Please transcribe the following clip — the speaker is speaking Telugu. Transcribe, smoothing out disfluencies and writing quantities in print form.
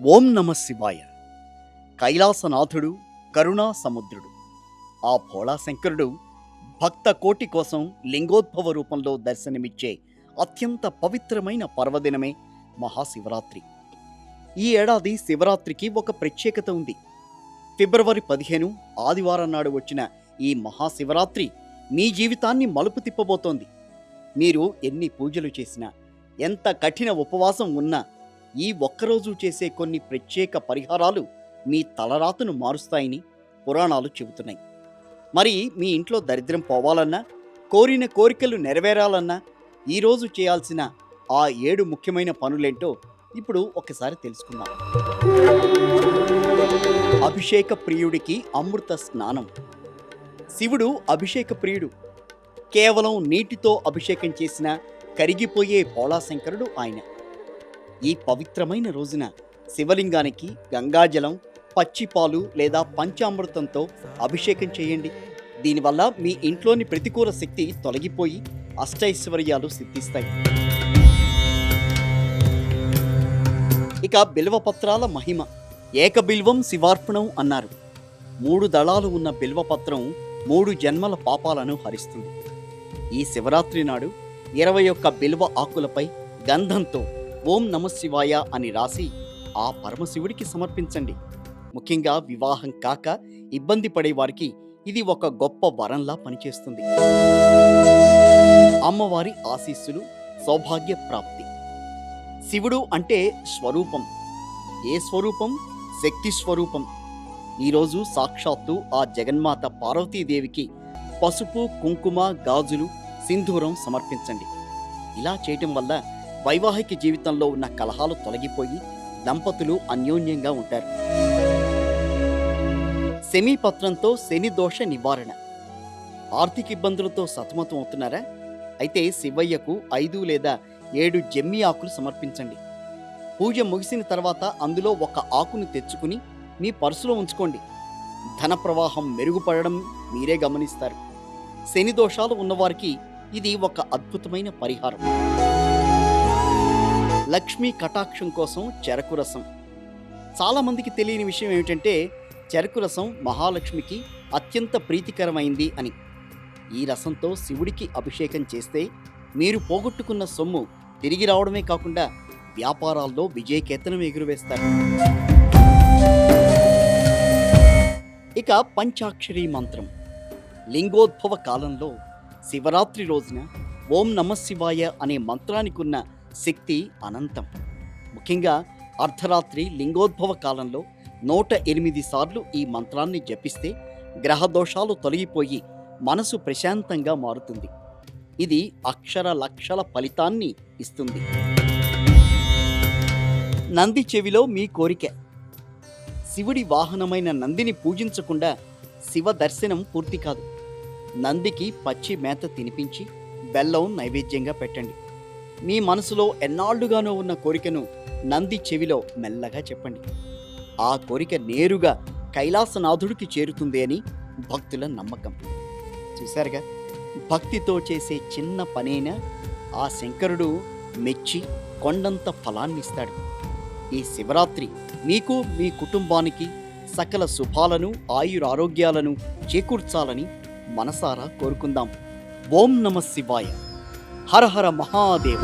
ఓం నమ శివాయ. కైలాసనాథుడు, కరుణా సముద్రుడు, ఆ భోళాశంకరుడు భక్త కోటి కోసం లింగోద్భవ రూపంలో దర్శనమిచ్చే అత్యంత పవిత్రమైన పర్వదినమే మహాశివరాత్రి. ఈ ఏడాది శివరాత్రికి ఒక ప్రత్యేకత ఉంది. ఫిబ్రవరి 15 ఆదివారం నాడు వచ్చిన ఈ మహాశివరాత్రి మీ జీవితాన్ని మలుపు తిప్పబోతోంది. మీరు ఎన్ని పూజలు చేసినా, ఎంత కఠిన ఉపవాసం ఉన్నా, ఈ ఒక్కరోజు చేసే కొన్ని ప్రత్యేక పరిహారాలు మీ తలరాతను మారుస్తాయని పురాణాలు చెబుతున్నాయి. మరి మీ ఇంట్లో దరిద్రం పోవాలన్నా, కోరిన కోరికలు నెరవేరాలన్నా ఈరోజు చేయాల్సిన ఆ 7 ముఖ్యమైన పనులేంటో ఇప్పుడు ఒకసారి తెలుసుకుందాం. అభిషేక ప్రియుడికి అమృత స్నానం. శివుడు అభిషేక ప్రియుడు. కేవలం నీటితో అభిషేకం చేసిన కరిగిపోయే భోళాశంకరుడు ఆయన. ఈ పవిత్రమైన రోజున శివలింగానికి గంగాజలం, పచ్చిపాలు లేదా పంచామృతంతో అభిషేకం చేయండి. దీనివల్ల మీ ఇంట్లోని ప్రతికూల శక్తి తొలగిపోయి అష్టైశ్వర్యాలు సిద్ధిస్తాయి. ఇక బిల్వపత్రాల మహిమ. ఏకబిల్వం శివార్పణం అన్నారు. 3 దళాలు ఉన్న బిల్వపత్రం 3 జన్మల పాపాలను హరిస్తుంది. ఈ శివరాత్రి నాడు 21 బిల్వ ఆకులపై గంధంతో ఓం నమ శివాయ అని రాసి ఆ పరమశివుడికి సమర్పించండి. ముఖ్యంగా వివాహం కాక ఇబ్బంది పడే వారికి ఇది ఒక గొప్ప వరంలా పనిచేస్తుంది. అమ్మవారి ఆశీస్సులు, సౌభాగ్య ప్రాప్తి. శివుడు అంటే స్వరూపం. ఏ స్వరూపం? శక్తి స్వరూపం. ఈరోజు సాక్షాత్తు ఆ జగన్మాత పార్వతీదేవికి పసుపు, కుంకుమ, గాజులు, సింధూరం సమర్పించండి. ఇలా చేయటం వల్ల వైవాహిక జీవితంలో ఉన్న కలహాలు తొలగిపోయి దంపతులు అన్యోన్యంగా ఉంటారు. శమీపత్రంతో శని దోష నివారణ. ఆర్థిక ఇబ్బందులతో సతమతం అవుతున్నారా? అయితే శివయ్యకు 5 లేదా 7 జమ్మి ఆకులు సమర్పించండి. పూజ ముగిసిన తర్వాత అందులో ఒక ఆకును తెచ్చుకుని మీ పర్సులో ఉంచుకోండి. ధన ప్రవాహం మెరుగుపడడం మీరే గమనిస్తారు. శని దోషాలు ఉన్నవారికి ఇది ఒక అద్భుతమైన పరిహారం. లక్ష్మీ కటాక్షం కోసం చెరకు రసం. చాలామందికి తెలియని విషయం ఏమిటంటే చెరకు రసం మహాలక్ష్మికి అత్యంత ప్రీతికరమైంది అని. ఈ రసంతో శివుడికి అభిషేకం చేస్తే మీరు పోగొట్టుకున్న సొమ్ము తిరిగి రావడమే కాకుండా వ్యాపారాల్లో విజయకేతనం ఎగురవేస్తారు. ఇక పంచాక్షరీ మంత్రం. లింగోద్భవ కాలంలో శివరాత్రి రోజున ఓం నమ శివాయ అనే మంత్రానికి ఉన్న శక్తి అనంతం. ముఖ్యంగా అర్ధరాత్రి లింగోద్భవ కాలంలో 108 సార్లు ఈ మంత్రాన్ని జపిస్తే గ్రహదోషాలు తొలగిపోయి మనసు ప్రశాంతంగా మారుతుంది. ఇది అక్షర లక్షల ఫలితాన్ని ఇస్తుంది. నంది చెవిలో మీ కోరిక. శివుడి వాహనమైన నందిని పూజించకుండా శివ దర్శనం పూర్తి కాదు. నందికి పచ్చి మేత తినిపించి బెల్లం నైవేద్యంగా పెట్టండి. మీ మనసులో ఎన్నాళ్లుగానో ఉన్న కోరికను నంది చెవిలో మెల్లగా చెప్పండి. ఆ కోరిక నేరుగా కైలాసనాథుడికి చేరుతుంది అని భక్తుల నమ్మకం. చూశారుగా, భక్తితో చేసే చిన్న పనైనా ఆ శంకరుడు మెచ్చి కొండంత ఫలాన్నిస్తాడు. ఈ శివరాత్రి మీకు, మీ కుటుంబానికి సకల శుభాలను, ఆయురారోగ్యాలను చేకూర్చాలని మనసారా కోరుకుందాం. ఓం నమ శివాయ. హర హర మహాదేవ.